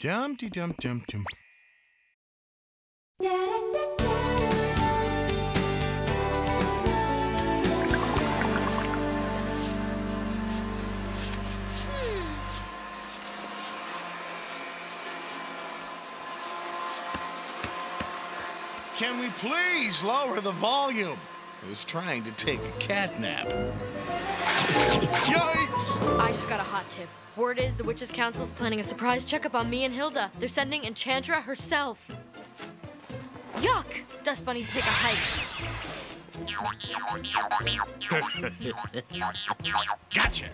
Dum-de-dum-dum-dum. Can we please lower the volume? I was trying to take a cat nap. Yikes! I just got a hot tip. Word is the Witches' Council's planning a surprise checkup on me and Hilda. They're sending Enchantra herself. Yuck! Dust bunnies take a hike. Gotcha!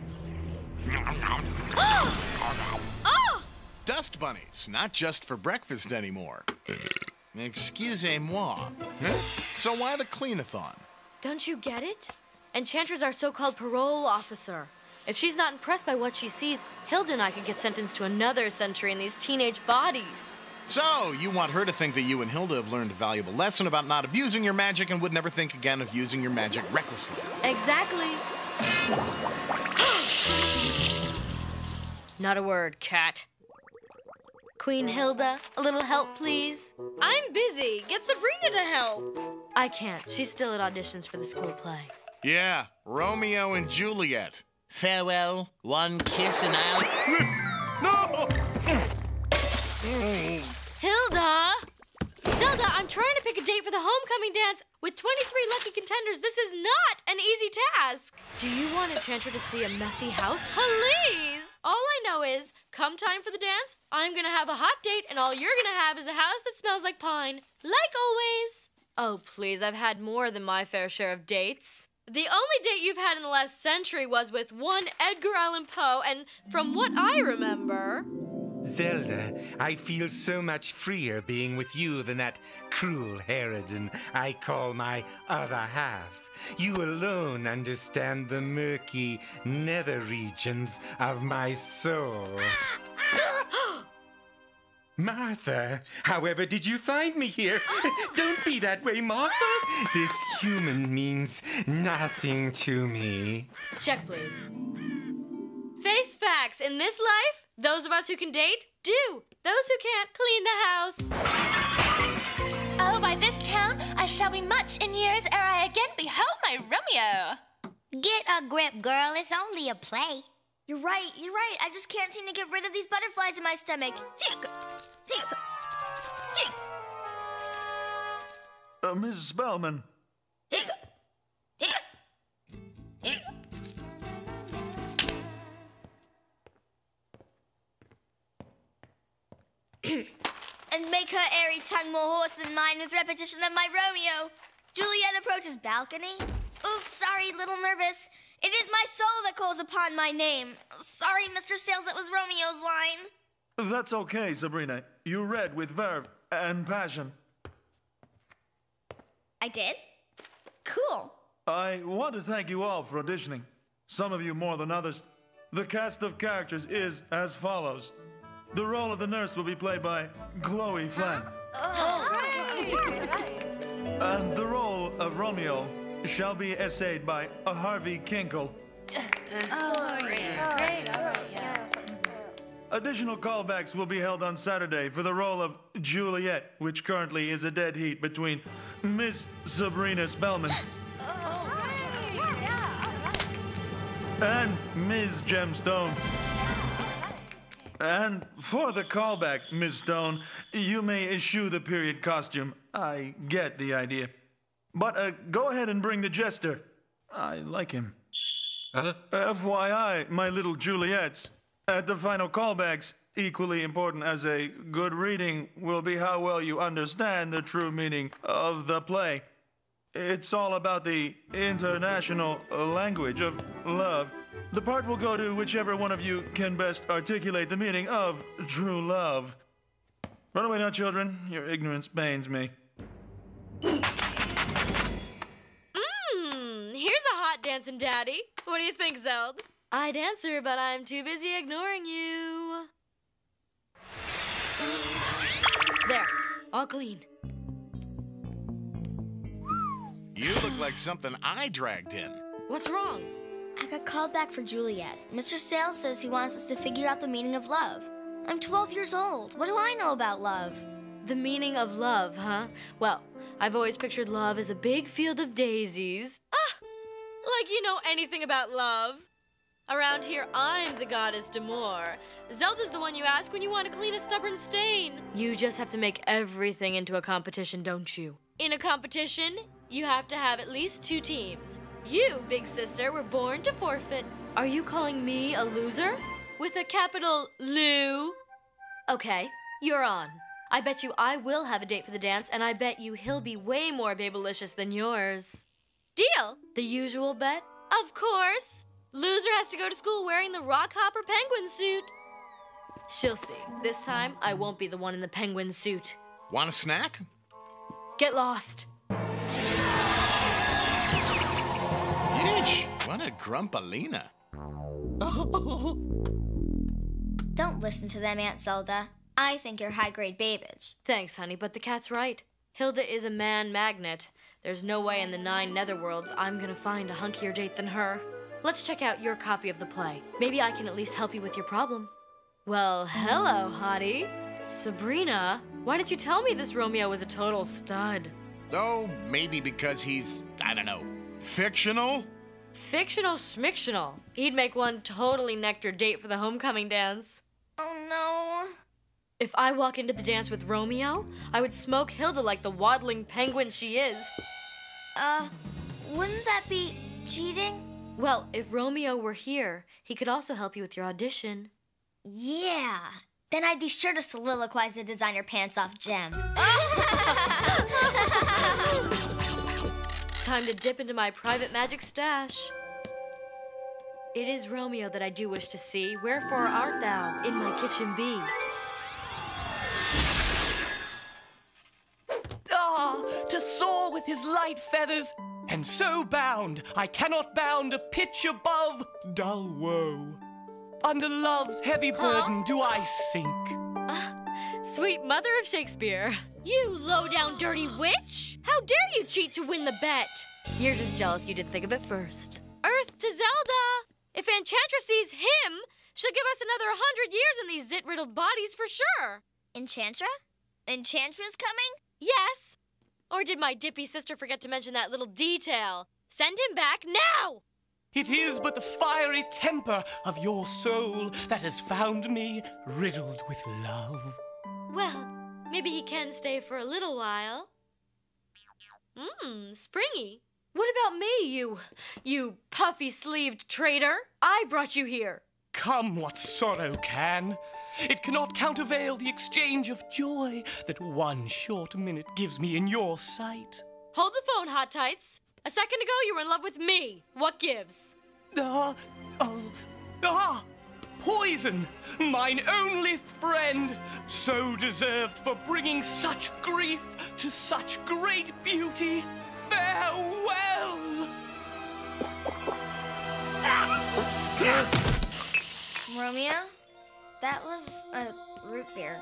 Oh! Dust bunnies, not just for breakfast anymore. Excusez-moi. Huh? So why the clean-a-thon? Don't you get it? Enchantra's our so-called parole officer. If she's not impressed by what she sees, Hilda and I could get sentenced to another century in these teenage bodies. So, you want her to think that you and Hilda have learned a valuable lesson about not abusing your magic and would never think again of using your magic recklessly. Exactly. Not a word, cat. Queen Hilda, a little help, please? I'm busy. Get Sabrina to help. I can't. She's still at auditions for the school play. Yeah, Romeo and Juliet. Farewell, one kiss and I'll... No! Hilda! Zelda, I'm trying to pick a date for the homecoming dance. With 23 lucky contenders, this is not an easy task. Do you want Enchantra to see a messy house? Please! All I know is, come time for the dance, I'm gonna have a hot date, and all you're gonna have is a house that smells like pine. Like always. Oh, please, I've had more than my fair share of dates. The only date you've had in the last century was with one Edgar Allan Poe, and from what I remember... Zelda, I feel so much freer being with you than that cruel harridan I call my other half. You alone understand the murky nether regions of my soul. Martha, however did you find me here? Don't be that way, Martha. This human means nothing to me. Check, please. Face facts. In this life, those of us who can date, do. Those who can't, clean the house. Oh, by this count, I shall be much in years ere I again behold my Romeo. Get a grip, girl. It's only a play. You're right. I just can't seem to get rid of these butterflies in my stomach. Mrs. Spellman. And make her airy tongue more hoarse than mine with repetition of my Romeo. Juliet approaches balcony. Oops, sorry, little nervous. It is my soul that calls upon my name. Sorry, Mr. Sales, that was Romeo's line. That's okay, Sabrina. You read with verve and passion. I did? Cool. I want to thank you all for auditioning. Some of you more than others. The cast of characters is as follows. The role of the nurse will be played by Chloe Flank. And the role of Romeo shall be essayed by Harvey Kinkle. Additional callbacks will be held on Saturday for the role of Juliet, which currently is a dead heat between Miss Sabrina Spellman and Ms. Gemstone. And for the callback, Miss Stone, you may eschew the period costume. I get the idea. But go ahead and bring the jester. I like him. FYI, my little Juliets. At the final callbacks, equally important as a good reading will be how well you understand the true meaning of the play. It's all about the international language of love. The part will go to whichever one of you can best articulate the meaning of true love. Run away now, children. Your ignorance pains me. Here's a hot dancing daddy. What do you think, Zeld? I'd answer, but I'm too busy ignoring you. There, all clean. You look like something I dragged in. What's wrong? I got called back for Juliet. Mr. Sales says he wants us to figure out the meaning of love. I'm 12 years old. What do I know about love? The meaning of love, huh? Well, I've always pictured love as a big field of daisies. Like you know anything about love. Around here, I'm the goddess d'Amour. Zelda's the one you ask when you want to clean a stubborn stain. You just have to make everything into a competition, don't you? In a competition, you have to have at least 2 teams. You, big sister, were born to forfeit. Are you calling me a loser? With a capital Lou? Okay, you're on. I bet you I will have a date for the dance, and I bet you he'll be way more babylicious than yours. Deal? The usual bet? Of course. Loser has to go to school wearing the Rockhopper penguin suit. She'll see. This time, I won't be the one in the penguin suit. Want a snack? Get lost. Yeesh, what a grumpalina. Don't listen to them, Aunt Zelda. I think you're high-grade babbage. Thanks, honey, but the cat's right. Hilda is a man magnet. There's no way in the 9 netherworlds I'm gonna find a hunkier date than her. Let's check out your copy of the play. Maybe I can at least help you with your problem. Well, hello, hottie. Sabrina, why didn't you tell me this Romeo was a total stud? Oh, maybe because he's, I don't know, fictional? Fictional schmictional. He'd make one totally nectar date for the homecoming dance. Oh, no. If I walk into the dance with Romeo, I would smoke Hilda like the waddling penguin she is. Wouldn't that be cheating? Well, if Romeo were here, he could also help you with your audition. Yeah. Then I'd be sure to soliloquize the designer pants off gem. Time to dip into my private magic stash. It is Romeo that I do wish to see. Wherefore art thou in my kitchen be? To soar with his light feathers, and so bound I cannot bound a pitch above dull woe. Under love's heavy burden do I sink. Sweet mother of Shakespeare. You low-down dirty witch! How dare you cheat to win the bet? You're just jealous you didn't think of it first. Earth to Zelda! If Enchantra sees him, she'll give us another 100 years in these zit-riddled bodies for sure. Enchantra? Enchantra's coming? Yes. Or did my dippy sister forget to mention that little detail? Send him back now! It is but the fiery temper of your soul that has found me riddled with love. Well, maybe he can stay for a little while. Springy. What about me, you puffy-sleeved traitor? I brought you here. Come what sorrow can. It cannot countervail the exchange of joy that one short minute gives me in your sight. Hold the phone, Hot Tights. A second ago, you were in love with me. What gives? Poison, mine only friend, so deserved for bringing such grief to such great beauty. Farewell! Romeo? That was a root beer.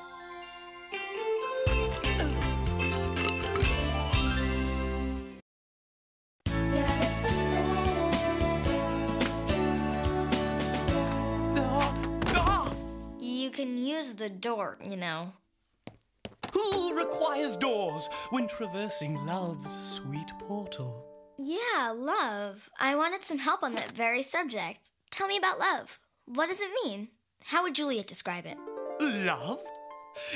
You can use the door, you know. Who requires doors when traversing love's sweet portal? Yeah, love. I wanted some help on that very subject. Tell me about love. What does it mean? How would Juliet describe it? Love?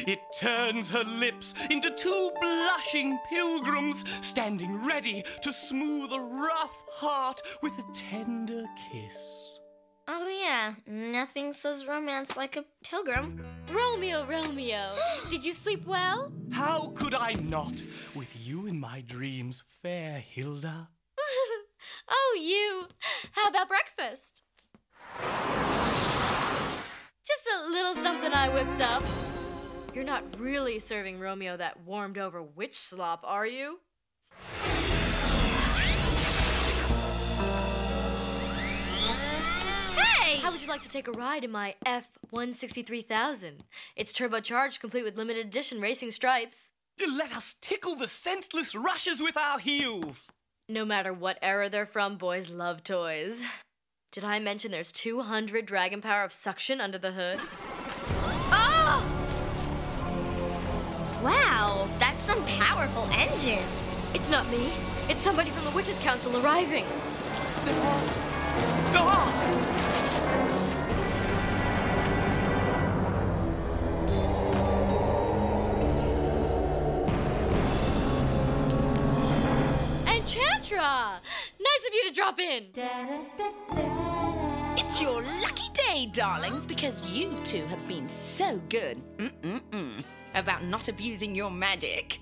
It turns her lips into 2 blushing pilgrims, standing ready to smooth a rough heart with a tender kiss. Oh, yeah. Nothing says romance like a pilgrim. Romeo, Romeo. Did you sleep well? How could I not, with you in my dreams, fair Hilda? Oh, you. How about breakfast? Just a little something I whipped up. You're not really serving Romeo that warmed-over witch slop, are you? Hey! How would you like to take a ride in my F-163,000? It's turbocharged, complete with limited edition racing stripes. Let us tickle the scentless rushes with our heels. No matter what era they're from, boys love toys. Did I mention there's 200 dragon power of suction under the hood? Oh! some powerful engine. It's not me. It's somebody from the Witches' Council arriving. Enchantra! Nice of you to drop in. It's your lucky day, darlings, because you two have been so good about not abusing your magic.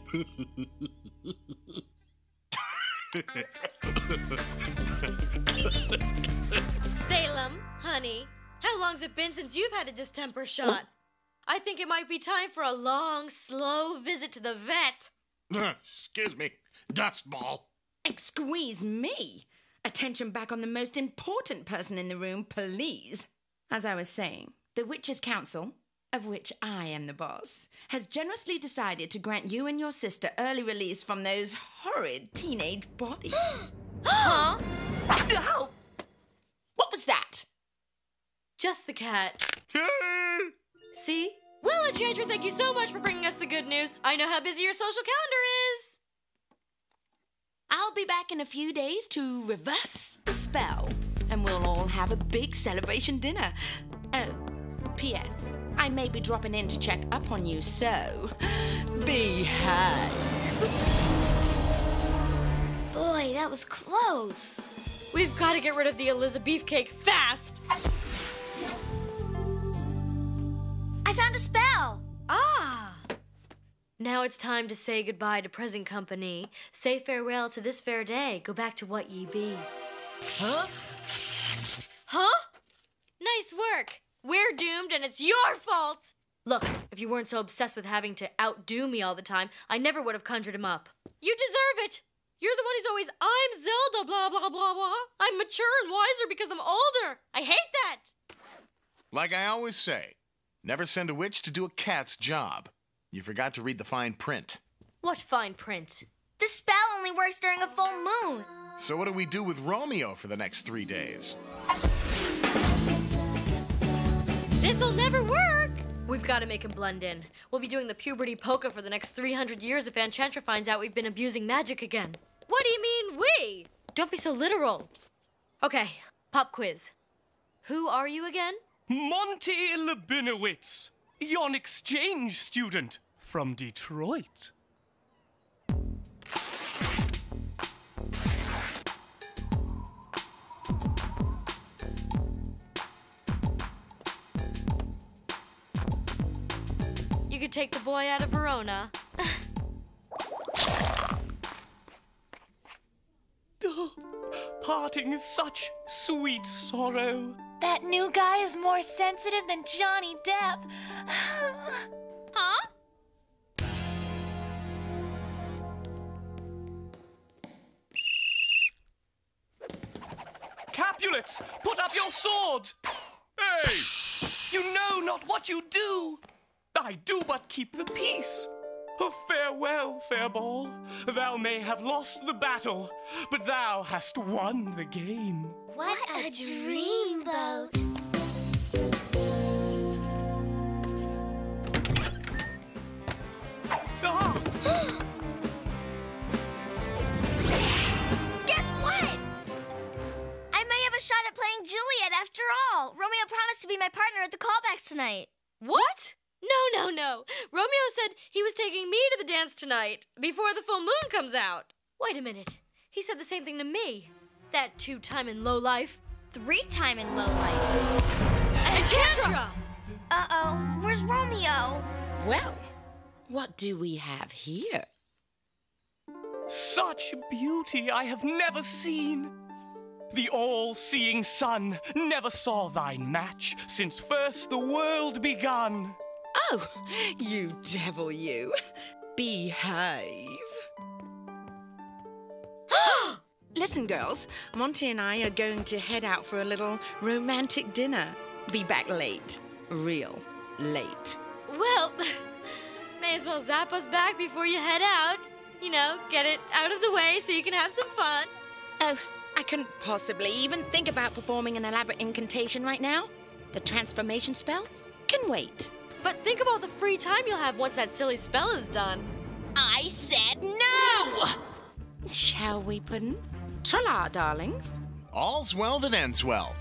Salem, honey, how long's it been since you've had a distemper shot? I think it might be time for a long, slow visit to the vet. Excuse me, dustball. Squeeze me. Attention back on the most important person in the room, please. As I was saying, the Witches' Council, of which I am the boss, has generously decided to grant you and your sister early release from those horrid teenage bodies. Huh? Ow! What was that? Just the cat. See? Well, Enchantra, thank you so much for bringing us the good news. I know how busy your social calendar is. I'll be back in a few days to reverse the spell, and we'll all have a big celebration dinner. Oh, P.S. I may be dropping in to check up on you, so behave. Boy, that was close. We've got to get rid of the Eliza beefcake fast. I found a spell. Ah. Now it's time to say goodbye to present company. Say farewell to this fair day. Go back to what ye be. Huh? Huh? Nice work. We're doomed and it's your fault. Look, if you weren't so obsessed with having to outdo me all the time, I never would have conjured him up. You deserve it. You're the one who's always, I'm Zelda, blah, blah, blah, blah. I'm mature and wiser because I'm older. I hate that. Like I always say, never send a witch to do a cat's job. You forgot to read the fine print. What fine print? The spell only works during a full moon. So what do we do with Romeo for the next 3 days? This'll never work. We've got to make him blend in. We'll be doing the puberty polka for the next 300 years if Enchantra finds out we've been abusing magic again. What do you mean, we? Don't be so literal. Okay, pop quiz. Who are you again? Monty Labinowitz, yon exchange student from Detroit. You could take the boy out of Verona. Parting is such sweet sorrow. That new guy is more sensitive than Johnny Depp. Huh? Capulets, put up your swords! Hey! You know not what you do! I do but keep the peace. Farewell, fair ball. Thou may have lost the battle, but thou hast won the game. What a dreamboat. Ah! Guess what? I may have a shot at playing Juliet after all. Romeo promised to be my partner at the callbacks tonight. What? No. Romeo said he was taking me to the dance tonight, before the full moon comes out. Wait a minute. He said the same thing to me. That 2-time in low life. 3-time in low life. Enchantra! Uh-oh, where's Romeo? Well, what do we have here? Such beauty I have never seen. The all-seeing sun never saw thine match since first the world begun. Oh, you devil, you. Behave. Listen, girls, Monty and I are going to head out for a little romantic dinner. Be back late. Real late. Well, may as well zap us back before you head out. You know, get it out of the way so you can have some fun. Oh, I couldn't possibly even think about performing an elaborate incantation right now. The transformation spell can wait. But think of all the free time you'll have once that silly spell is done. I I said no! Shall we, Puddin'? Tra-la, darlings. All's well that ends well.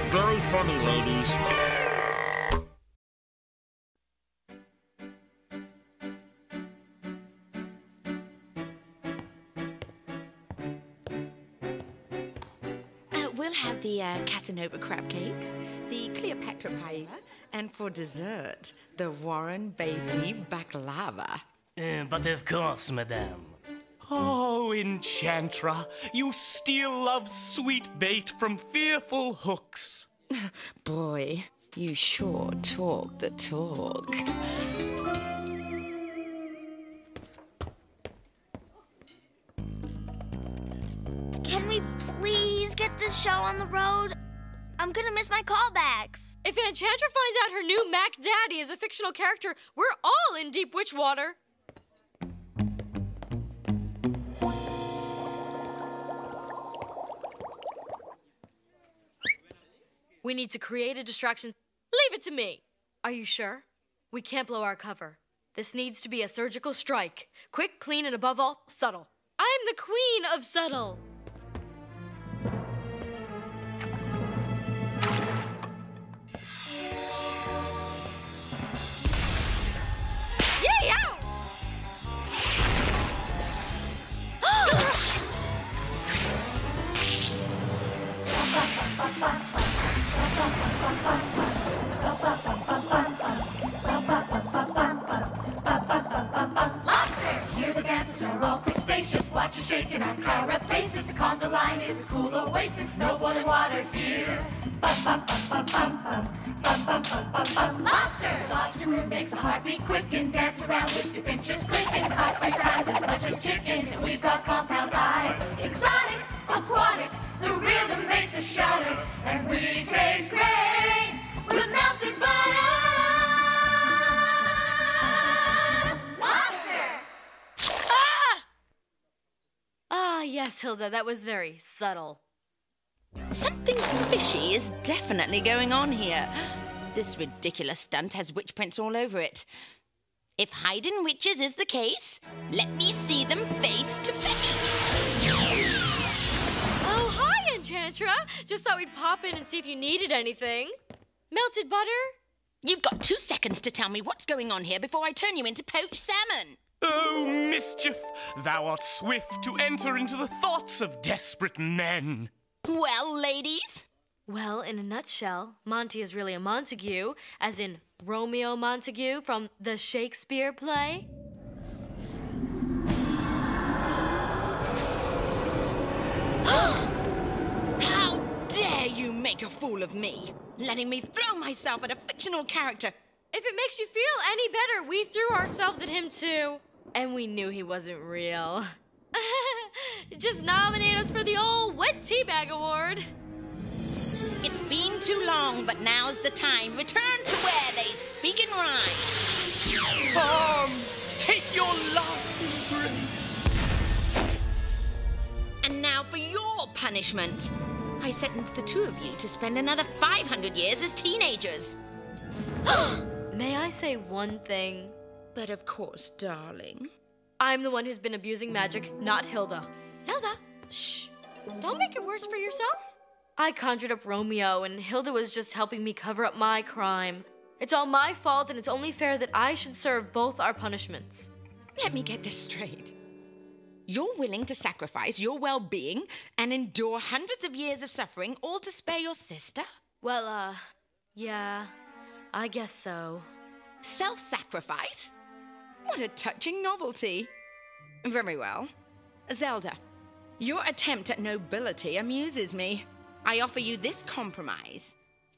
Very funny, ladies. We'll have the Casanova crab cakes, the Cleopatra paella, and for dessert, the Warren Beatty baklava. But of course, madame. Oh, Enchantra, you still love sweet bait from fearful hooks. Boy, you sure talk the talk. Can we please get this show on the road? I'm gonna miss my callbacks. If Enchantra finds out her new Mac Daddy is a fictional character, we're all in deep witch water. We need to create a distraction. Leave it to me. Are you sure? We can't blow our cover. This needs to be a surgical strike. Quick, clean, and above all, subtle. I'm the queen of subtle. Yeah! Here the dancers are all crustaceous. Watch you shaking our carapaces. The conga line is a cool oasis. No boiling water here. Lobster! Lobster room makes a heartbeat quick and dance around with your pinchers clicking. Cost 3 times as much as chicken. We've got compound eyes. Exotic, aquatic. The rhythm makes us shudder. And we taste great with melted butter. Ah, yes, Hilda, that was very subtle. Something fishy is definitely going on here. This ridiculous stunt has witch prints all over it. If hiding witches is the case, let me see them face to face. Oh, hi, Enchantra. Just thought we'd pop in and see if you needed anything. Melted butter? You've got 2 seconds to tell me what's going on here before I turn you into poached salmon. Oh, mischief! Thou art swift to enter into the thoughts of desperate men. Well, ladies? Well, in a nutshell, Monty is really a Montague, as in Romeo Montague from the Shakespeare play. How dare you make a fool of me, letting me throw myself at a fictional character. If it makes you feel any better, we threw ourselves at him too. And we knew he wasn't real. Just nominate us for the old Wet Teabag Award. It's been too long, but now's the time. Return to where they speak in rhyme. Arms, take your last embrace. And now for your punishment. I sentence the 2 of you to spend another 500 years as teenagers. May I say one thing? But of course, darling. I'm the one who's been abusing magic, not Hilda. Zelda, shh. Don't make it worse for yourself. I conjured up Romeo, and Hilda was just helping me cover up my crime. It's all my fault, and it's only fair that I should serve both our punishments. Let me get this straight. You're willing to sacrifice your well-being and endure hundreds of years of suffering, all to spare your sister? Well, yeah, I guess so. Self-sacrifice? What a touching novelty. Very well. Zelda, your attempt at nobility amuses me. I offer you this compromise.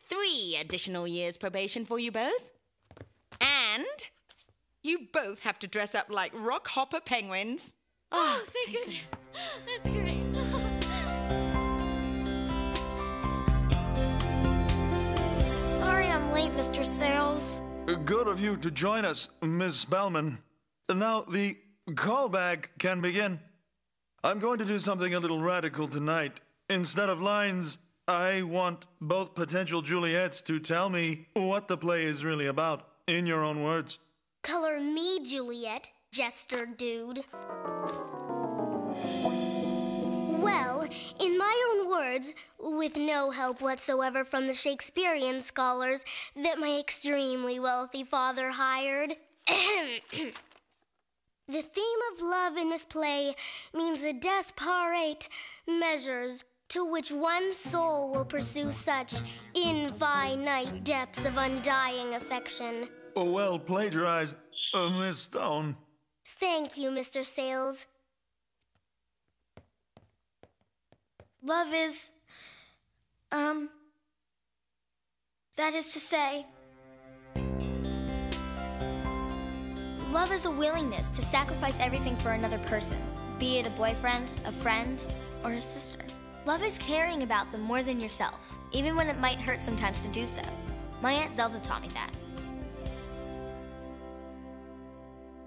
3 additional years probation for you both. And you both have to dress up like rock hopper penguins. Oh, thank goodness. That's great. Sorry I'm late, Mr. Sales. Good of you to join us, Miss Spellman. Now, the callback can begin. I'm going to do something a little radical tonight. Instead of lines, I want both potential Juliets to tell me what the play is really about, in your own words. Color me, Juliet, jester dude. Well, in my own words, with no help whatsoever from the Shakespearean scholars that my extremely wealthy father hired, the theme of love in this play means the desperate measures to which one soul will pursue such infinite depths of undying affection. Oh, well plagiarized, Miss Stone. Thank you, Mr. Sales. Love is, that is to say, love is a willingness to sacrifice everything for another person, be it a boyfriend, a friend, or a sister. Love is caring about them more than yourself, even when it might hurt sometimes to do so. My Aunt Zelda taught me that.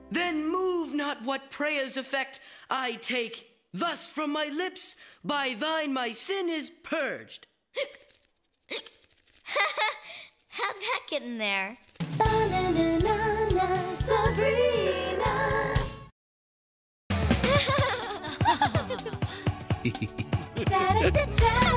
Then move not what prayers effect I take. Thus from my lips, by thine my sin is purged. How'd that get in there? Ba-na-na-na-na, Sabrina. Da-da-da-da.